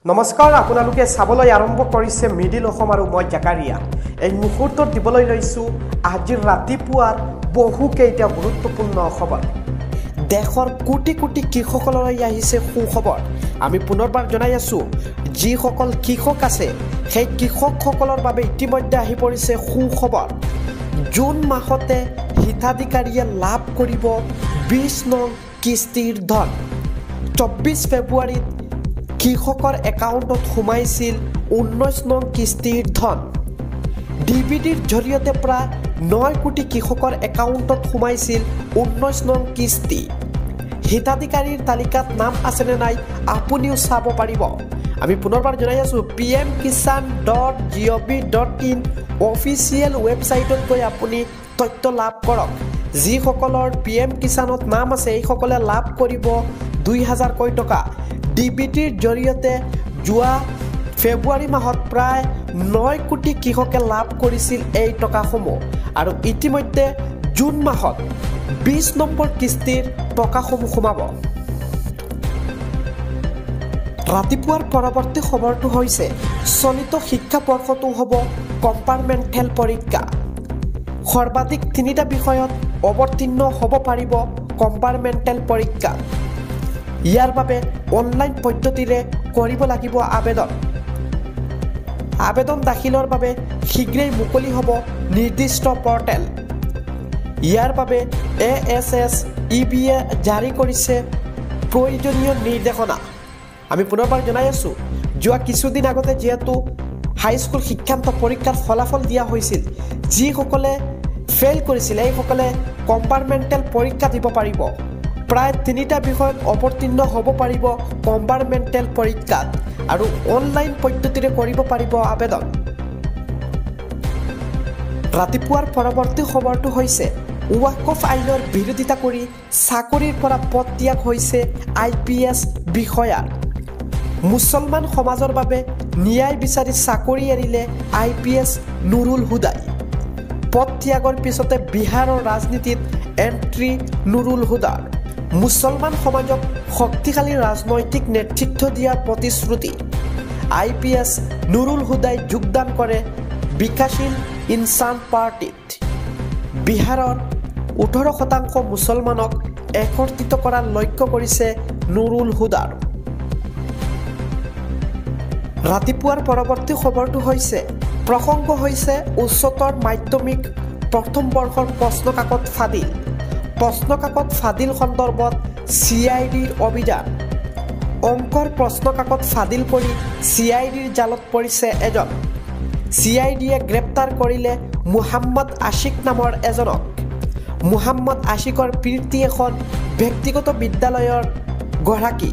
নমস্কাৰ আপোনালোকে চাবলৈ আৰম্ভ কৰিছে মিডিল অসম আৰু মই জাকাৰিয়া এই মুহূৰ্তত দিবলৈ লৈছো আজিৰ ৰাতিপুৱাৰ বহুকেইটা গুৰুত্বপূৰ্ণ খবৰ দেশৰ কোটি কোটি কৃষকলৈ আহিছে সুখবৰ আমি পুনৰবাৰ জনাই আছো যিসকল কৃষক আছে সেই কৃষকসকলৰ বাবে ইতিমধ্যে আহি পৰিছে সুখবৰ জুন মাহতে হিতাধিকাৰীয়ে লাভ কৰিব 20 নং কিস্তিৰ ধন 24 ফেব্ৰুৱাৰীত কৃষকৰ একাউণ্টত সোমাইছিল 19 নং কিস্তিৰ ধন ডিবিডিৰ জৰিয়তে প্ৰায় 9 কোটি কৃষকৰ একাউণ্টত সোমাইছিল 19 নং কিস্তি হিতাধিকাৰীৰ তালিকাত নাম আছে নে নাই আপুনিও চাব পাৰিব আমি পুনৰবাৰ জনাই আছো pmkisan.gov.in অফিচিয়েল ৱেবছাইটত গৈ আপুনি তথ্য লাভ কৰক যিসকলৰ পিএম কিষানত নাম আছে এইসকলে লাভ কৰিব 2000 টকা ডিবিটিৰ জৰিয়তে যোৱা ফেব্ৰুৱাৰী মাহত প্ৰায় 9 কোটি কৃষকে লাভ কৰিছিল এই টকাসমূহ আৰু ইতিমধ্যে জুন মাহত 20 নম্বৰ কিস্তিৰ টকাসমূহ সোমাব ৰাতিপুৱাৰ পৰৱৰ্তী খবৰটো হৈছে চলিত শিক্ষা বৰ্ষটো হ'ব কম্পাৰ্টমেণ্টেল পৰীক্ষা সৰ্বাধিক 3টা বিষয়ত অৱতীৰ্ণ হ'ব পাৰিব কম্পাৰ্টমেণ্টেল পৰীক্ষা ইয়াৰ বাবে অনলাইন পদ্ধতিৰে কৰিব লাগিব আবেদন দাখিলৰ বাবে শীঘ্ৰেই মুকলি হ'ব নিৰ্দিষ্ট পৰ্টেল ইয়াৰ বাবে ASSEBয়ে জাৰি কৰিছে প্ৰয়োজনীয় নিৰ্দেশনা আমি পুনৰবাৰ জনাই আছো যোৱা কিছুদিন আগতে যেহেতু হাইস্কুল শিক্ষান্ত পৰীক্ষাৰ ফলাফল দিয়া হৈছিল যিসকলে ফেল কৰিছিল এইসকলে কম্পাৰ্টমেণ্টেল পৰীক্ষা দিব পাৰিব প্ৰায় 3টা বিষয়ত অৱতীৰ্ণ হ'ব পাৰিব কম্পাৰ্টমেণ্টেল পৰীক্ষাত আৰু অনলাইন পদ্ধতিৰে কৰিব পাৰিব আবেদন ৰাতিপুৱাৰ পৰৱৰ্তী খবৰটো হৈছে ওয়াকফ আইনৰ বিৰোধিতা কৰি চাকৰিৰ পৰা পদত্যাগ হৈছে IPS বিষয়া মুছলমান সমাজৰ বাবে ন্যায় বিচাৰি চাকৰি এৰিলে IPS নুৰুল হুদাই পদত্যাগৰ পিছতে বিহাৰৰ ৰাজনীতিত এন্ট্ৰি নুৰুল হুদাৰ মুছলমান সমাজক শক্তিশালী ৰাজনৈতিক নেতৃত্ব দিয়াৰ প্ৰতিশ্ৰুতি IPS নুৰুল হুদাই যোগদান কৰে বিকাশশীল ইনসান পাৰ্টিত বিহাৰৰ 18% মুছলমানক একত্ৰিত কৰাৰ লক্ষ্য কৰিছে নুৰুল হুদাৰ ৰাতিপুৱাৰ পৰৱৰ্তী খবৰটো হৈছে প্ৰসংগ হৈছে উচ্চতৰ মাধ্যমিক প্ৰথম বৰ্ষৰ প্ৰশ্নকাকত ফাদিল সন্দৰ্ভত CIDৰ অভিযান অংকৰ প্ৰশ্নকাকত ফাদিল কৰি CIDৰ জালত পৰিছে এজন CIDয়ে গ্ৰেপ্তাৰ কৰিলে মুহাম্মদ আশিক নামৰ এজনক মুহাম্মদ আশিকৰ পিতৃ এখন ব্যক্তিগত বিদ্যালয়ৰ গৰাকী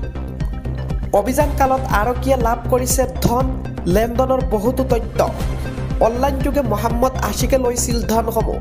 অভিযান কালত আৰক্ষীয়ে লাভ কৰিছে ধন লেনদেনৰ বহুতো তথ্য অনলাইন যোগে মুহাম্মদ আশিকে লৈছিল ধনসমূহ